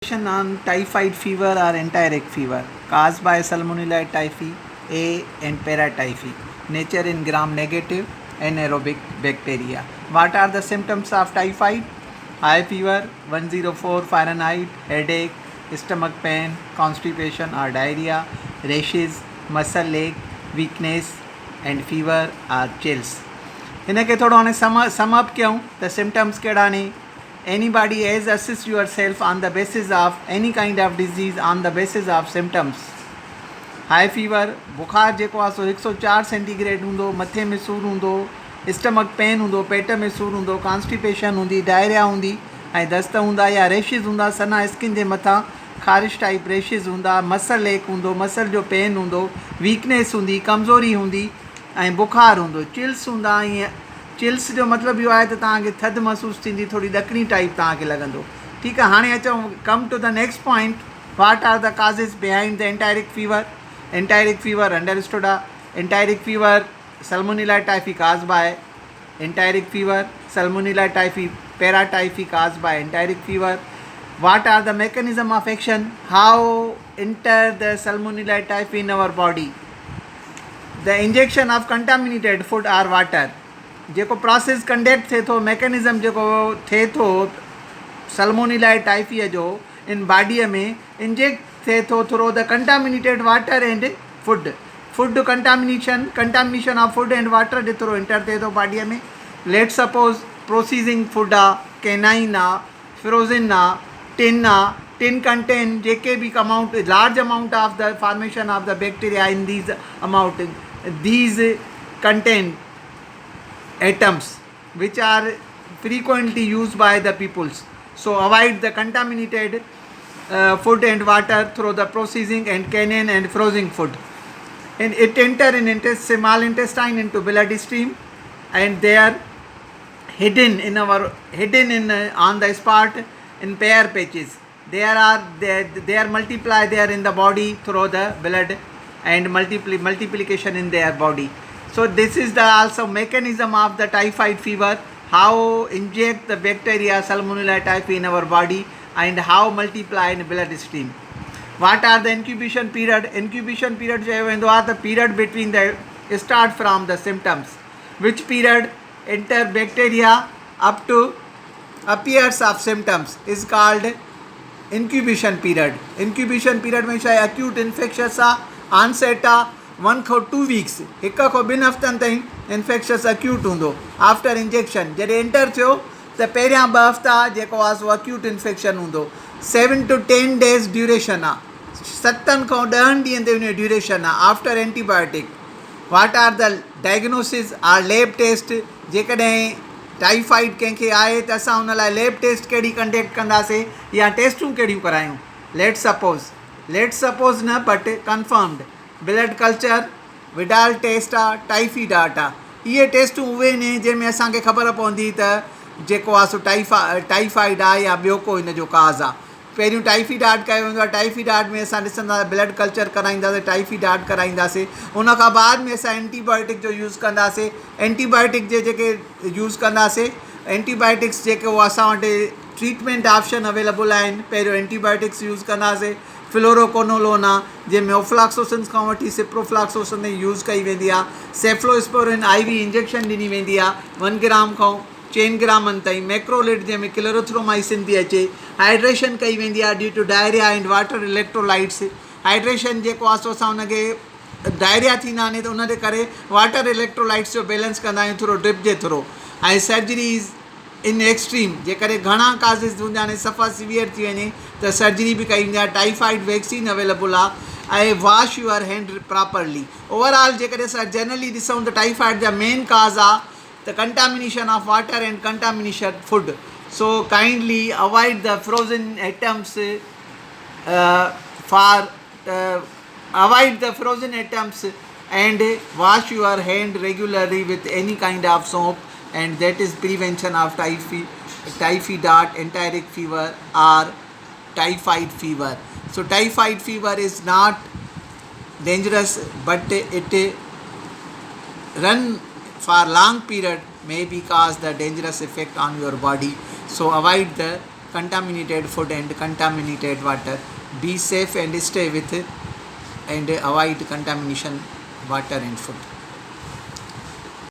On typhoid fever or enteric fever caused by Salmonella typhi A and paratyphi. Nature in gram negative anaerobic bacteria. What are the symptoms of typhoid? High fever 104 Fahrenheit, headache, stomach pain, constipation or diarrhea, rashes, muscle ache, weakness and fever or chills. हिनखे थोरो हाणे sum up कयूं त symptoms कहिड़ा आहिनि. Anybody has assess yourself on the basis of any kind of disease on the basis of symptoms. High fever बुखार जेको आहे सो 104 centigrade हूंदो, मथे में सूरु हूंदो, स्टमक पेन हूंदो, पेट में सूरु हूंदो, कॉन्स्टिपेशन हूंदी, डायरिया हूंदी ऐं दस्त हूंदा या रेशिस हूंदा, सना स्किन जे मथां ख़ारिश टाइप रेशिस हूंदा, मसल एक हूंदो, मसल जो पेन हूंदो, वीकनेस हूंदी, कमज़ोरी हूंदी ऐं बुखार हूंदो, चिल्स हूंदा. ईअं चिल्स जो मतिलबु इहो आहे त तव्हांखे थधि महसूसु थींदी, थोरी ॾकणी टाइप तव्हांखे लॻंदो. ठीकु आहे. हाणे अचूं come to the next point. What are the causes behind the enteric fever? Enteric fever understood आहे. Enteric fever Salmonella typhi cause by enteric fever, Salmonella typhi paratyphi cause by enteric fever. What are the mechanism of action? How enter the salmonella typhi in our body? The injection of contaminated food or water. जेको process conduct थिए थो, mechanism जेको थिए थो Salmonella टाइफीअ जो इन बॉडीअ में inject थिए थो through the contaminated water and food contamination of food and water J through enter थिए थो बॉडीअ में. लेट सपोज प्रोसीजिंग फूड आहे, केनाइन आहे, फ्रोज़न आहे, tin contain JK be amount large amount of the formation of the bacteria in these amount these contain atoms which are frequently used by the peoples. So avoid the contaminated food and water through the processing and canning and frozen food. And it enter in small intestine into bloodstream and they are hidden on the spot in pair patches. They are multiply there in the body through the blood and multiplication in their body. So this is the also mechanism of the typhoid fever, how inject the bacteria Salmonella typhi in our body and how multiply in bloodstream. What are the incubation period? Incubation period जो है वो the period between the start from the symptoms. Which period enter bacteria up to appears of symptoms is called incubation period. Incubation period में शायद acute infectious onset 1 खां 2 weeks, 1 खां 2 हफ़्तनि ताईं infectious acute हूंदो. After injection जॾहिं enter थियो त पहिरियां 2 हफ़्ता जेको आहे सो अक्यूट इन्फेक्शन हूंदो. 7 to 10 days ड्यूरेशन आहे, 7 खां 10 ॾींहंनि ते हुन ड्यूरेशन आहे after antibiotic. What are the diagnosis or lab test. जेकॾहिं टाइफाइड कंहिंखे आहे त असां हुन लाइ लेब टेस्ट कहिड़ी कंडक्ट कंदासीं या टेस्टूं कहिड़ियूं करायूं. लेट सपोज न but confirmed blood culture, Widal test आहे, टाइफी डाट आहे. इहे टेस्टूं उहे आहिनि जंहिंमें असांखे ख़बर पवंदी त जेको आहे सो टाइफाइड आहे या ॿियो को हिन जो काज़ आहे. पहिरियों टाइफी डाट कयो वेंदो आहे. टाइफी डाट में असां ॾिसंदासीं ब्लड कल्चर कराईंदासीं, टाइफी डाट कराईंदासीं. उन खां बाद में असां एंटीबायोटिक जो यूज़ कंदासीं. एंटीबायोटिक जे जेके यूज़ कंदासीं, एंटीबायोटिक्स जेके असां वटि ट्रीटमेंट ऑप्शन अवेलेबल आहिनि. पहिरियों एंटीबायोटिक्स यूज़ कंदासीं. फ्लोरोकोनोलोन आहे जंहिंमें ओफ्लाक्सोसिन खां वठी सिप्रोफ्लाक्सोसिन ताईं यूज़ कई वेंदी आहे. सेफ्लोस्पोरिन IV इंजेक्शन ॾिनी वेंदी आहे 1 ग्राम खां 10 ग्रामनि ताईं. मैक्रोलिड जंहिंमें क्लोरोथ्रोमाइसिन थी अचे. हाइड्रेशन कई वेंदी आहे due to diarrhoea and water electrolytes. Hydration जेको आहे सो असां हुनखे डायरिया थींदा आहिनि त उनजे करे वाटर इलेक्ट्रोलाइट्स जो बैलेंस कंदा आहियूं थ्रू ड्रिप जे थ्रू. ऐं सर्जरीज़ इन एक्सट्रीम जेकॾहिं घणा काज़िस हूंदा आहिनि, सफ़ा सीवियर थी वञे त सर्जरी बि कई वेंदी आहे. टाइफाइड वैक्सीन अवेलेबल आहे. ऐं wash your hand properly. Overall जेकॾहिं असां जनरली ॾिसूं त टाइफाइड जा मेन काज़ आहे the contamination of water and contamination food. So kindly avoid the frozen items and wash your hand regularly with any kind of soap, and that is prevention of typhoid dart, enteric fever or typhoid fever. So typhoid fever is not dangerous, but it run for long period may be cause the dangerous effect on your body. So avoid the contaminated food and contaminated water. Be safe and stay with and avoid contamination water and food.